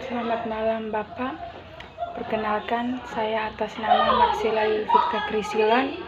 Selamat malam Bapak. Perkenalkan, saya atas nama Marcella Yulfiqra Kristilon,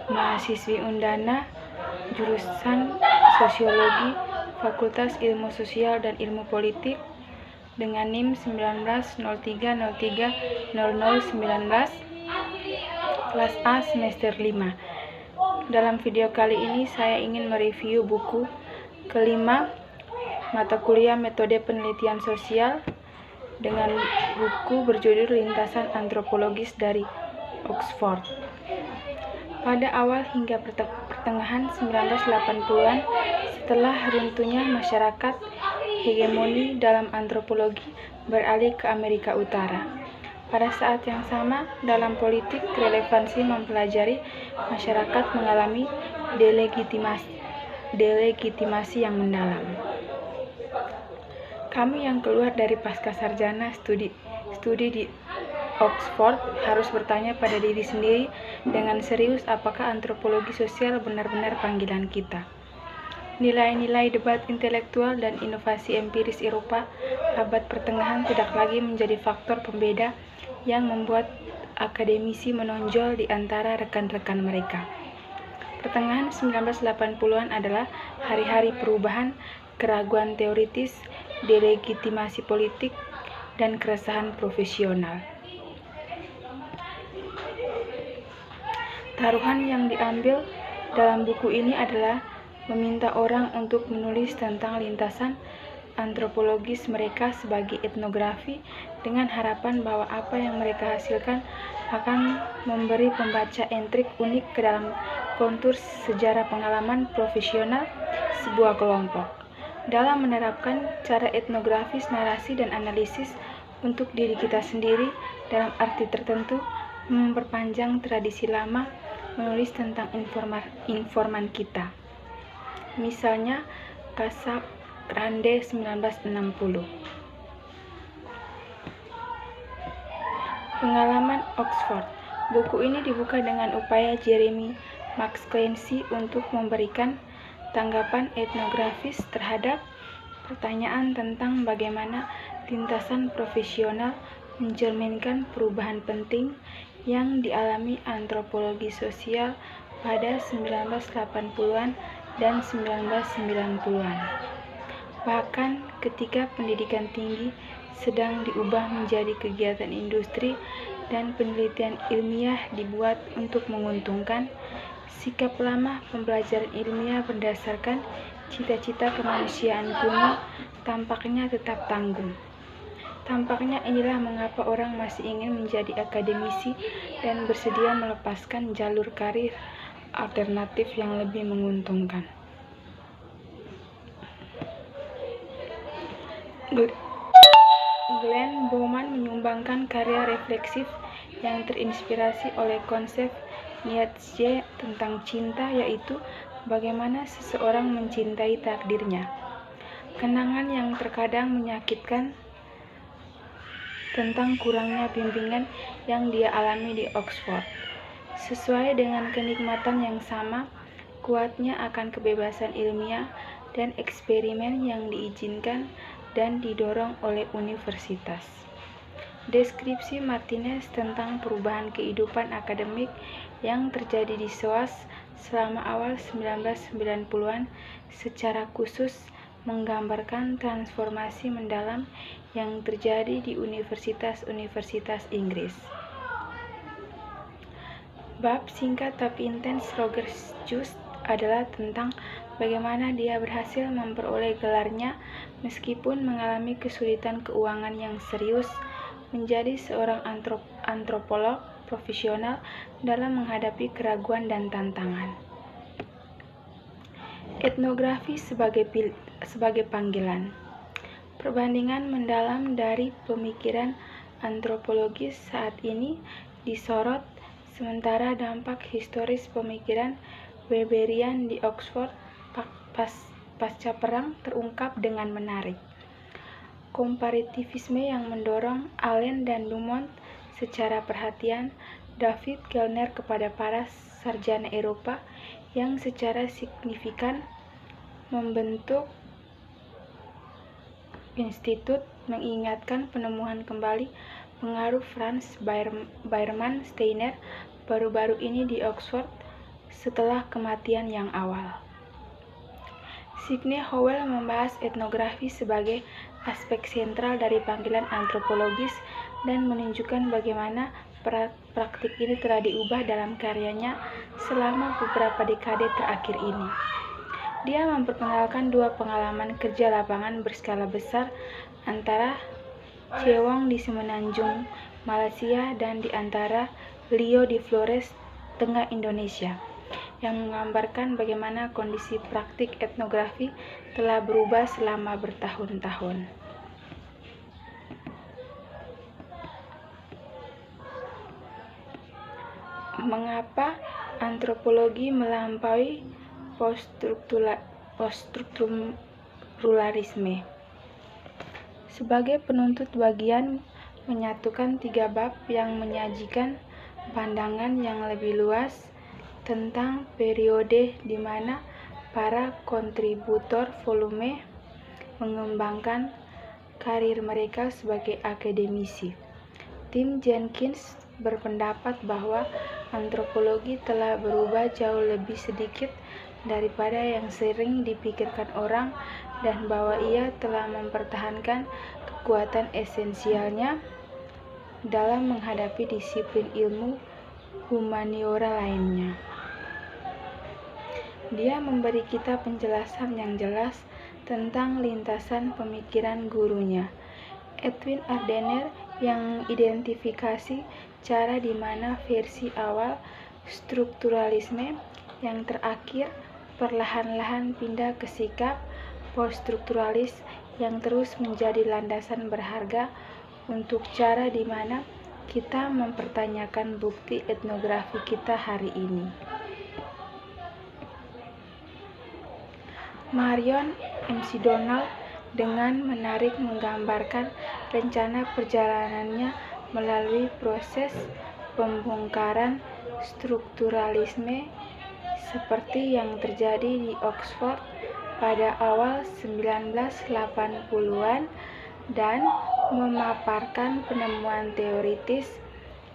mahasiswi Undana, jurusan Sosiologi, Fakultas Ilmu Sosial dan Ilmu Politik, dengan NIM 1903030019, kelas A semester 5. Dalam video kali ini saya ingin mereview buku kelima, mata kuliah Metode Penelitian Sosial, dengan buku berjudul Lintasan Antropologis dari Oxford. Pada awal hingga pertengahan 1980-an, setelah runtuhnya masyarakat, hegemoni dalam antropologi beralih ke Amerika Utara. Pada saat yang sama, dalam politik, relevansi mempelajari masyarakat mengalami delegitimasi yang mendalam. Kami yang keluar dari pascasarjana studi di Oxford harus bertanya pada diri sendiri dengan serius, apakah antropologi sosial benar-benar panggilan kita. Nilai-nilai debat intelektual dan inovasi empiris Eropa abad pertengahan tidak lagi menjadi faktor pembeda yang membuat akademisi menonjol di antara rekan-rekan mereka. Pertengahan 1980-an adalah hari-hari perubahan, keraguan teoritis, delegitimasi politik, dan keresahan profesional. Taruhan yang diambil dalam buku ini adalah meminta orang untuk menulis tentang lintasan antropologis mereka sebagai etnografi, dengan harapan bahwa apa yang mereka hasilkan akan memberi pembaca entrik unik ke dalam kontur sejarah pengalaman profesional sebuah kelompok. Dalam menerapkan cara etnografis, narasi, dan analisis untuk diri kita sendiri, dalam arti tertentu memperpanjang tradisi lama menulis tentang informan kita. Misalnya Casa Grande 1960. Pengalaman Oxford. Buku ini dibuka dengan upaya Jeremy McClincy untuk memberikan tanggapan etnografis terhadap pertanyaan tentang bagaimana lintasan profesional mencerminkan perubahan penting yang dialami antropologi sosial pada 1980-an dan 1990-an. Bahkan ketika pendidikan tinggi sedang diubah menjadi kegiatan industri dan penelitian ilmiah dibuat untuk menguntungkan, sikap lama pembelajaran ilmiah berdasarkan cita-cita kemanusiaan kuno tampaknya tetap tanggung. Tampaknya inilah mengapa orang masih ingin menjadi akademisi dan bersedia melepaskan jalur karir alternatif yang lebih menguntungkan. Glenn Bowman menyumbangkan karya refleksif yang terinspirasi oleh konsep Nietzsche tentang cinta, yaitu bagaimana seseorang mencintai takdirnya. Kenangan yang terkadang menyakitkan tentang kurangnya bimbingan yang dia alami di Oxford. Sesuai dengan kenikmatan yang sama, kuatnya akan kebebasan ilmiah dan eksperimen yang diizinkan dan didorong oleh universitas. Deskripsi Martinez tentang perubahan kehidupan akademik yang terjadi di SOAS selama awal 1990-an secara khusus menggambarkan transformasi mendalam yang terjadi di universitas-universitas Inggris. Bab singkat tapi intens Roger Just adalah tentang bagaimana dia berhasil memperoleh gelarnya meskipun mengalami kesulitan keuangan yang serius, menjadi seorang antropolog profesional dalam menghadapi keraguan dan tantangan. Etnografi sebagai panggilan. Perbandingan mendalam dari pemikiran antropologis saat ini disorot, sementara dampak historis pemikiran Weberian di Oxford pasca perang terungkap dengan menarik. Komparativisme yang mendorong Allen dan Dumont secara perhatian David Kellner kepada para sarjana Eropa yang secara signifikan membentuk Institute mengingatkan penemuan kembali pengaruh Franz Baermann Steiner baru-baru ini di Oxford setelah kematian yang awal. Sidney Howell membahas etnografi sebagai aspek sentral dari panggilan antropologis dan menunjukkan bagaimana praktik ini telah diubah dalam karyanya selama beberapa dekade terakhir ini. Dia memperkenalkan dua pengalaman kerja lapangan berskala besar antara Cewong di Semenanjung, Malaysia, dan di antara Lio di Flores, Tengah Indonesia, yang menggambarkan bagaimana kondisi praktik etnografi telah berubah selama bertahun-tahun. Mengapa antropologi melampaui poststrukturalisme? Sebagai penuntut bagian menyatukan 3 bab yang menyajikan pandangan yang lebih luas tentang periode di mana para kontributor volume mengembangkan karir mereka sebagai akademisi. Tim Jenkins berpendapat bahwa antropologi telah berubah jauh lebih sedikit daripada yang sering dipikirkan orang dan bahwa ia telah mempertahankan kekuatan esensialnya dalam menghadapi disiplin ilmu humaniora lainnya. Dia memberi kita penjelasan yang jelas tentang lintasan pemikiran gurunya, Edwin Ardenner, yang identifikasi cara di mana versi awal strukturalisme yang terakhir perlahan-lahan pindah ke sikap poststrukturalis yang terus menjadi landasan berharga untuk cara di mana kita mempertanyakan bukti etnografi kita hari ini. Marion McDonald dengan menarik menggambarkan rencana perjalanannya melalui proses pembongkaran strukturalisme seperti yang terjadi di Oxford pada awal 1980-an dan memaparkan penemuan teoritis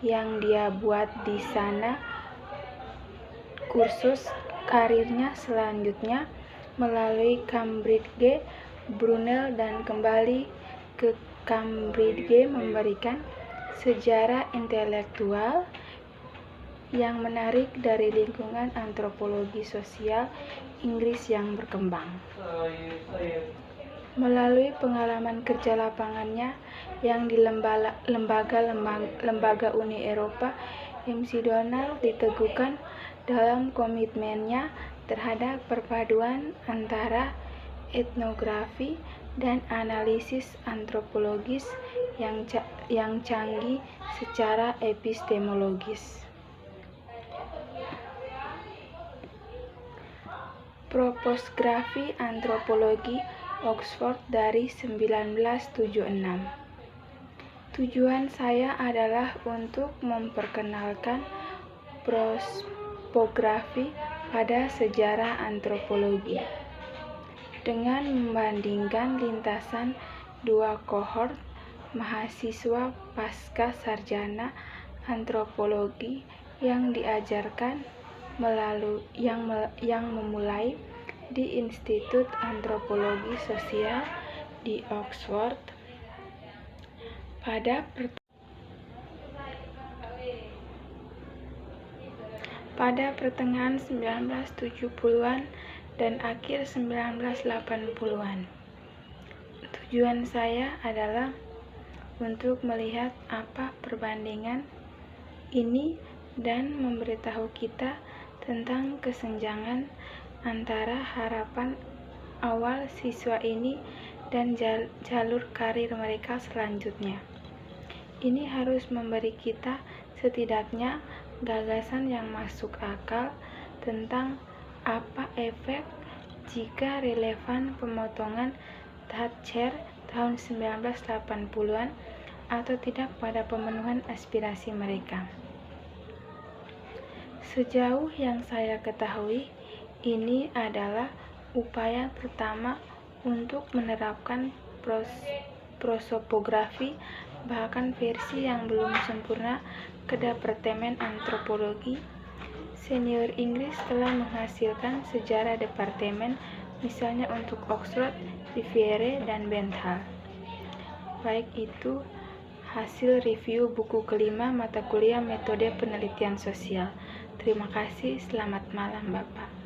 yang dia buat di sana. Kursus karirnya selanjutnya melalui Cambridge, Brunel, dan kembali ke Cambridge memberikan sejarah intelektual yang menarik dari lingkungan antropologi sosial Inggris yang berkembang. Melalui pengalaman kerja lapangannya yang di lembaga Uni Eropa, McDonald diteguhkan dalam komitmennya terhadap perpaduan antara etnografi dan analisis antropologis yang canggih secara epistemologis. Proposgrafi Antropologi Oxford dari 1976. Tujuan saya adalah untuk memperkenalkan propografi pada sejarah antropologi dengan membandingkan lintasan dua kohort mahasiswa pasca sarjana antropologi yang diajarkan yang memulai di Institut Antropologi Sosial di Oxford pada pertengahan 1970-an dan akhir 1980-an. Tujuan saya adalah untuk melihat apa perbandingan ini dan memberitahu kita tentang kesenjangan antara harapan awal siswa ini dan jalur karir mereka selanjutnya. Ini harus memberi kita setidaknya gagasan yang masuk akal tentang apa efek jika relevan pemotongan Thatcher tahun 1980-an atau tidak pada pemenuhan aspirasi mereka. Sejauh yang saya ketahui, ini adalah upaya pertama untuk menerapkan prosopografi, bahkan versi yang belum sempurna ke Departemen Antropologi Senior Inggris telah menghasilkan sejarah departemen, misalnya untuk Oxford, Riviere, dan Benthal. Baik itu hasil review buku kelima mata kuliah metode penelitian sosial. Terima kasih, selamat malam Bapak.